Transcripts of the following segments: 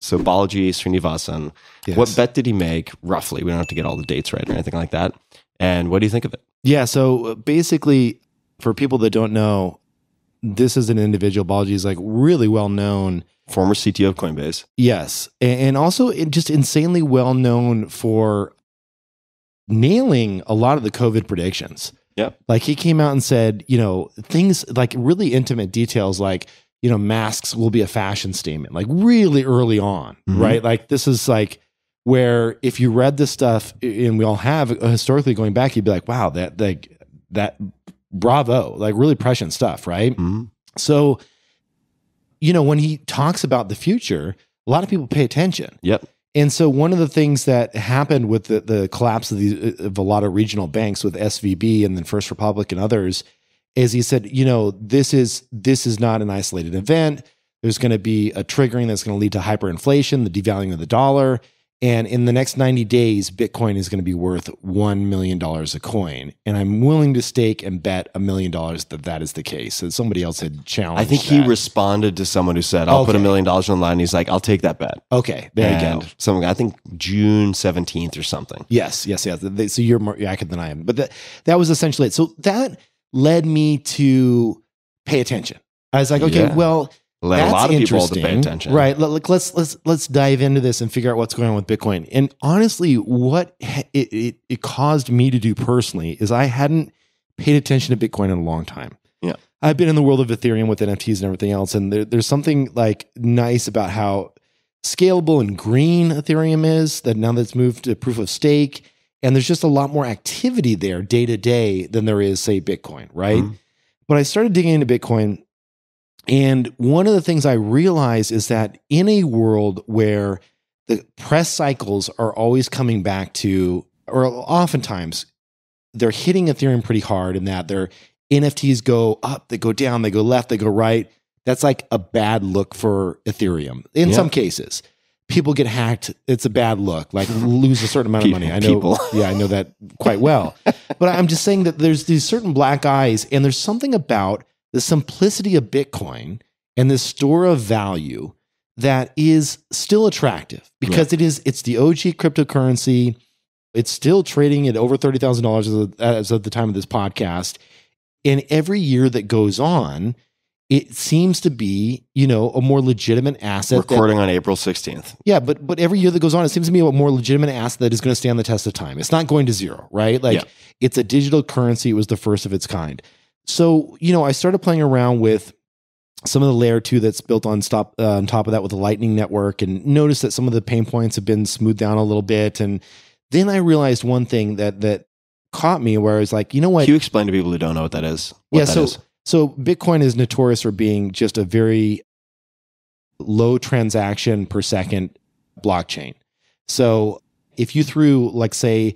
So Balaji Srinivasan, Yes. what bet did he make roughly? We don't have to get all the dates right or anything like that. And what do you think of it? Yeah. So basically, for people that don't know, this is an individual. Balaji is like really well known. Former CTO of Coinbase. Yes. And also just insanely well known for nailing a lot of the COVID predictions. Yep. Like he came out and said, things like really intimate details like, masks will be a fashion statement, like really early on, right? Like this is like where if you read this stuff, and we all have historically going back, you'd be like, wow, that bravo, like really prescient stuff, right? So, when he talks about the future, a lot of people pay attention. Yep. And so one of the things that happened with the collapse of a lot of regional banks with SVB and then First Republic and others is he said, this is not an isolated event. There's going to be a triggering that's going to lead to hyperinflation, the devaluing of the dollar. And in the next 90 days, Bitcoin is going to be worth $1 million a coin. And I'm willing to stake and bet $1 million that is the case. So somebody else had challenged I think he responded to someone who said, I'll put $1 million on the line. And he's like, I'll take that bet. Okay, there you go. Something, I think June 17th or something. Yes. So you're more accurate than I am. But that was essentially it. So that led me to pay attention. I was like, okay, well, led a lot of people to pay attention. Right. Let's dive into this and figure out what's going on with Bitcoin. And honestly, what it caused me to do personally is I hadn't paid attention to Bitcoin in a long time. Yeah. I've been in the world of Ethereum with NFTs and everything else. And there's something like nice about how scalable and green Ethereum is, that now that's moved to proof of stake. And there's just a lot more activity there day to day than there is, say, Bitcoin, right? But I started digging into Bitcoin. And one of the things I realized is that in a world where the press cycles are always coming back to, or oftentimes they're hitting Ethereum pretty hard in that their NFTs go up, they go down, they go left, they go right. That's like a bad look for Ethereum in some cases. People get hacked. It's a bad look, like lose a certain amount of money. I know. Yeah, I know that quite well. But I'm just saying that there's these certain black eyes, and there's something about the simplicity of Bitcoin and this store of value that is still attractive because it's the OG cryptocurrency. It's still trading at over $30,000 as of the time of this podcast. And every year that goes on, it seems to be, a more legitimate asset. Recording on April 16th. Yeah, but every year that goes on, it seems to be a more legitimate asset that is going to stand the test of time. It's not going to zero, right? It's a digital currency. It was the first of its kind. So, I started playing around with some of the layer 2 that's built on top of that with the Lightning Network, and noticed that some of the pain points have been smoothed down a little bit. And then I realized one thing that caught me, where I was like, you know what? Can you explain to people who don't know what that is? So Bitcoin is notorious for being just a very low transaction per second blockchain. So if you threw, like, say,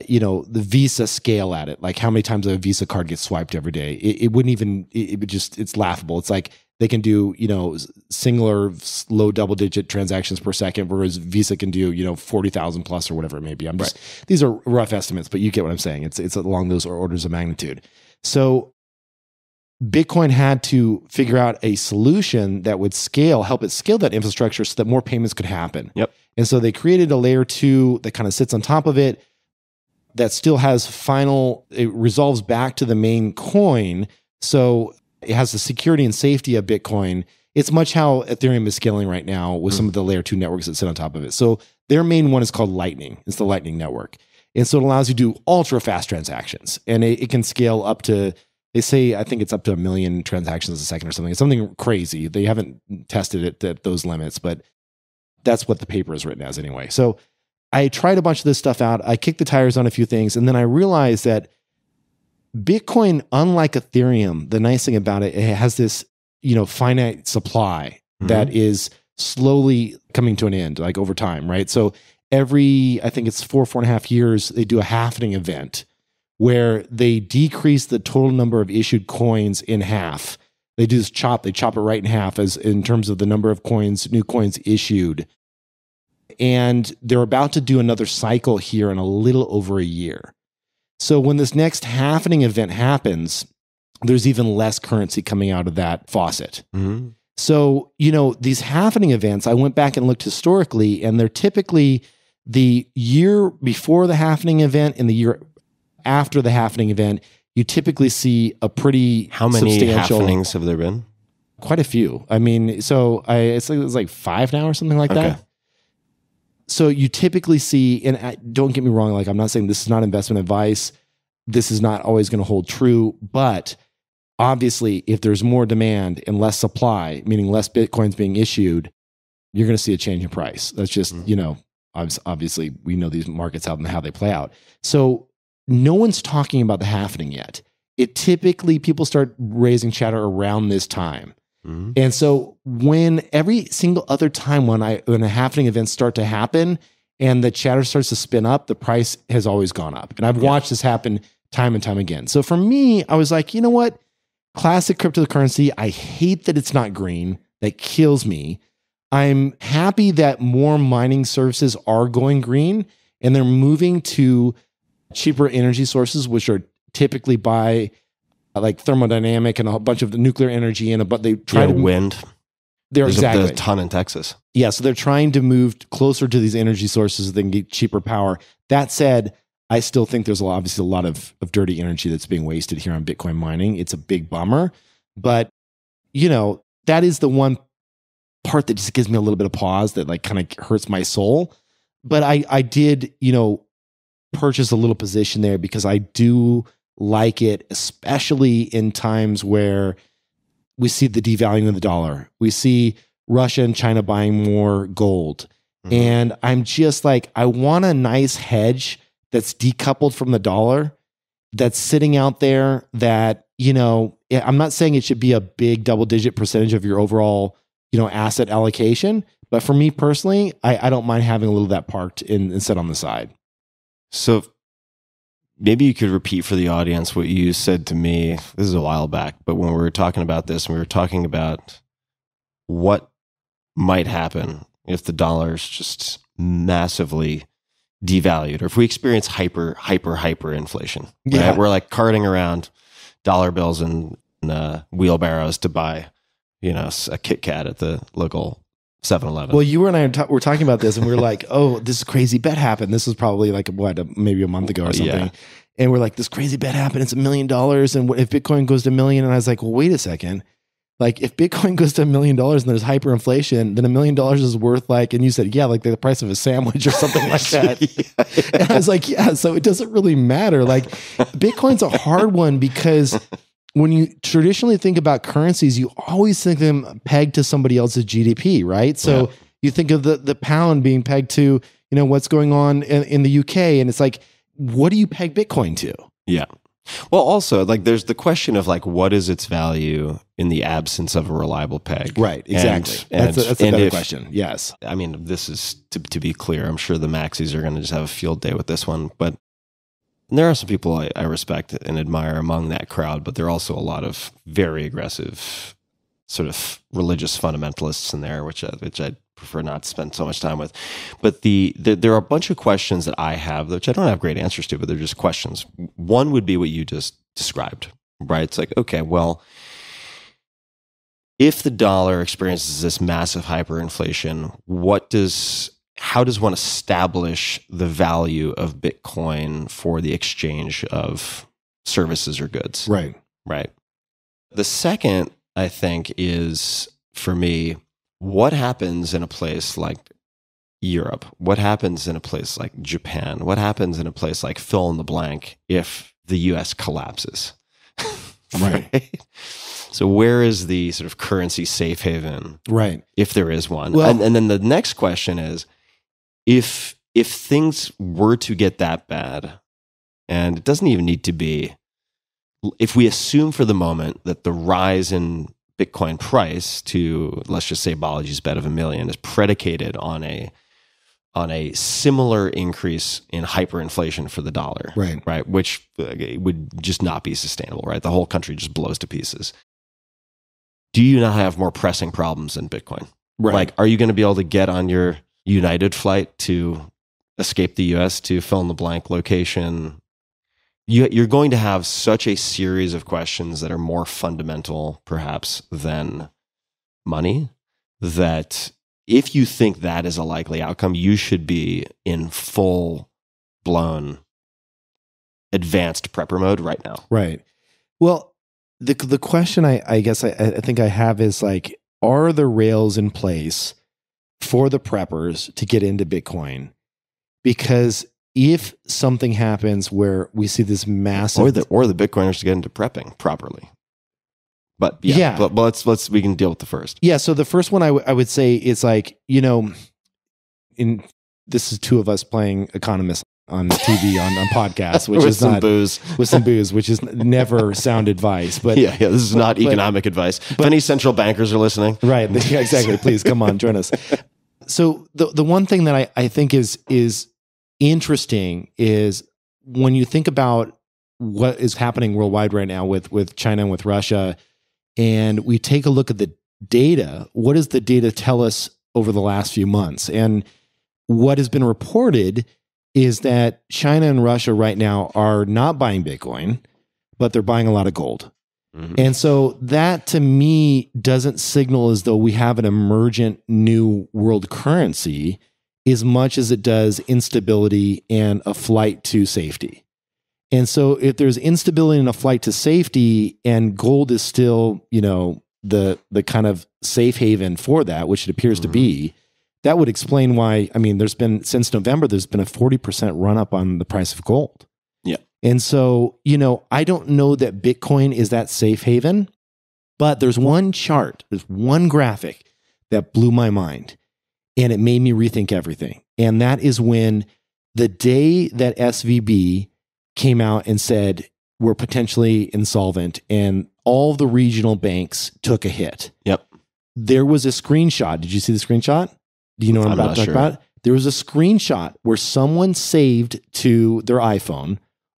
the Visa scale at it, like how many times a Visa card gets swiped every day, it wouldn't even, it's laughable. It's like they can do, singular low double digit transactions per second, whereas Visa can do, 40,000 plus or whatever it may be. These are rough estimates, but you get what I'm saying. It's along those orders of magnitude. So Bitcoin had to figure out a solution that would help it scale that infrastructure so that more payments could happen. Yep. And so they created a layer 2 that kind of sits on top of it, that still has it resolves back to the main coin. So it has the security and safety of Bitcoin. It's much how Ethereum is scaling right now with some of the layer 2 networks that sit on top of it. So their main one is called Lightning. It's the Lightning Network. And so it allows you to do ultra fast transactions. And it can scale up to, they say, I think it's up to 1 million transactions a second or something. It's something crazy. They haven't tested it at those limits, but that's what the paper is written as anyway. So I tried a bunch of this stuff out. I kicked the tires on a few things. And then I realized that Bitcoin, unlike Ethereum, the nice thing about it, it has this, finite supply that is slowly coming to an end, like over time, right? So I think it's 4.5 years, they do a halvening event where they decrease the total number of issued coins in half. They do this they chop it right in half as in terms of the number of new coins issued. And they're about to do another cycle here in a little over a year. So when this next halvening event happens, there's even less currency coming out of that faucet. So, these halving events, I went back and looked historically, and they're typically the year before the halving event and the year after the halving event. You typically see a pretty How many substantial, halvenings have there been? quite a few. I mean, so it's like 5 now or something like Okay. that. So you typically see, and don't get me wrong, like I'm not saying this is not investment advice. This is not always going to hold true, but obviously if there's more demand and less supply, meaning less Bitcoins being issued, you're going to see a change in price. That's just, obviously we know these markets out and how they play out. So no one's talking about the halving yet. It typically, people start raising chatter around this time. Mm-hmm. And so when every single other time when a halving events start to happen and the chatter starts to spin up, the price has always gone up. And I've watched this happen time and time again. So for me, I was like, you know what? Classic cryptocurrency. I hate that it's not green. That kills me. I'm happy that more mining services are going green and they're moving to cheaper energy sources, which are typically by like thermodynamic and a bunch of the nuclear energy, but they try to wind. There's a ton in Texas. Yeah, so they're trying to move closer to these energy sources so they can get cheaper power. That said, I still think there's obviously a lot of dirty energy that's being wasted here on Bitcoin mining. It's a big bummer, but that is the one part that just gives me a little bit of pause that like kind of hurts my soul. But I did, purchase a little position there because I do like it, especially in times where we see the devaluing of the dollar. We see Russia and China buying more gold. Mm-hmm. And I'm just like, I want a nice hedge that's decoupled from the dollar, that's sitting out there that, I'm not saying it should be a big double-digit percentage of your overall, asset allocation. But for me personally, I don't mind having a little of that parked and set on the side. So maybe you could repeat for the audience what you said to me. This is a while back, but when we were talking about this, we were talking about what might happen if the dollar is just massively devalued, or if we experience hyper inflation. Right? Yeah. We're like carting around dollar bills and wheelbarrows to buy, a Kit Kat at the local 7-Eleven. Well, you and I were talking about this, and we were like, "Oh, this crazy bet happened." This was probably like maybe a month ago or something. Yeah. And we're like, "This crazy bet happened. It's $1 million, and what if Bitcoin goes to $1 million?" And I was like, "Well, wait a second. Like, if Bitcoin goes to $1 million and there's hyperinflation, then $1 million is worth like," and you said, "Yeah, like the price of a sandwich or something like that." Yeah. And I was like, "Yeah." So it doesn't really matter. Like, Bitcoin's a hard one because when you traditionally think about currencies, you always think of them pegged to somebody else's GDP, right? So you think of the pound being pegged to, what's going on in the UK. And it's like, what do you peg Bitcoin to? Yeah. Well, also, like, there's the question of like, what is its value in the absence of a reliable peg? Right. Exactly. That's a better question. Yes. I mean, this is to be clear. I'm sure the maxis are going to just have a field day with this one, but there are some people I respect and admire among that crowd, but there are also a lot of very aggressive sort of religious fundamentalists in there, which I prefer not to spend so much time with. But there are a bunch of questions that I have, which I don't have great answers to, but they're just questions. One would be what you just described, right? It's like, okay, well, if the dollar experiences this massive hyperinflation, how does one establish the value of Bitcoin for the exchange of services or goods? Right. Right. The second, I think, is, for me, what happens in a place like Europe? What happens in a place like Japan? What happens in a place like fill in the blank if the US collapses? Right. So where is the sort of currency safe haven? Right. If there is one. Well, and then the next question is, if things were to get that bad, and it doesn't even need to be, if we assume for the moment that the rise in Bitcoin price to, let's just say, Balaji's bet of $1 million is predicated on a similar increase in hyperinflation for the dollar, right, which would just not be sustainable, right? The whole country just blows to pieces. Do you not have more pressing problems than Bitcoin? Right. Like, are you going to be able to get on your United flight to escape the US to fill in the blank location? You're going to have such a series of questions that are more fundamental, perhaps, than money, that if you think that is a likely outcome, you should be in full blown advanced prepper mode right now. Right. Well, the question I guess I think I have is like, are the rails in place for the preppers to get into Bitcoin? Because if something happens where we see this massive, or the Bitcoiners to get into prepping properly. But but let's we can deal with the first. Yeah. So the first one I would say is like, this is two of us playing economists on TV on podcasts, which is not with some booze, which is never sound advice. But yeah, this is not economic advice. If any central bankers are listening, right? Yeah, exactly. Please come on, join us. So the one thing that I think is interesting is when you think about what is happening worldwide right now with China and with Russia, and we take a look at the data. What does the data tell us over the last few months? And what has been reported is that China and Russia right now are not buying Bitcoin, but they're buying a lot of gold. Mm-hmm. And so that to me doesn't signal as though we have an emergent new world currency as much as it does instability and a flight to safety. And so if there's instability and a flight to safety and gold is still, the kind of safe haven for that, which it appears to be, that would explain why, since November, there's been a 40% run up on the price of gold. Yeah. And so, I don't know that Bitcoin is that safe haven, but there's one chart, there's one graphic that blew my mind and it made me rethink everything. And that is when the day that SVB came out and said, we're potentially insolvent and all the regional banks took a hit. Yep. There was a screenshot. Did you see the screenshot? Do you know what I'm about to talk about? There was a screenshot where someone saved to their iPhone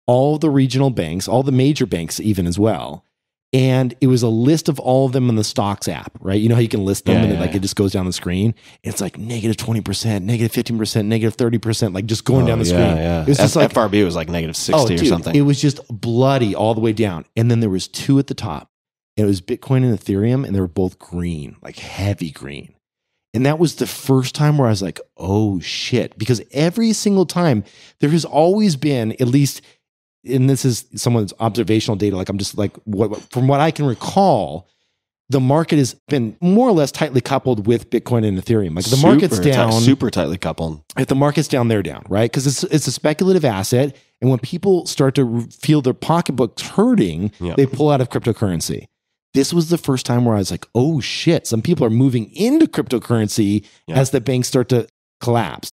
all the regional banks, all the major banks even as well. And it was a list of all of them in the stocks app, right? You know how you can list them it just goes down the screen. It's like negative 20%, negative 15%, negative 30%, like just going down the screen. Yeah. It was just like FRB was like negative 60 or something. It was just bloody all the way down. And then there was two at the top. And it was Bitcoin and Ethereum, and they were both green, like heavy green. And that was the first time where I was like, oh shit. Because every single time there has always been, at least, and this is someone's observational data, like I'm just like, from what I can recall, the market has been more or less tightly coupled with Bitcoin and Ethereum. Like the market's down. Super tightly coupled. If the market's down, they're down, right? Because it's a speculative asset. And when people start to feel their pocketbooks hurting, they pull out of cryptocurrency. This was the first time where I was like, oh shit, some people are moving into cryptocurrency as the banks start to collapse.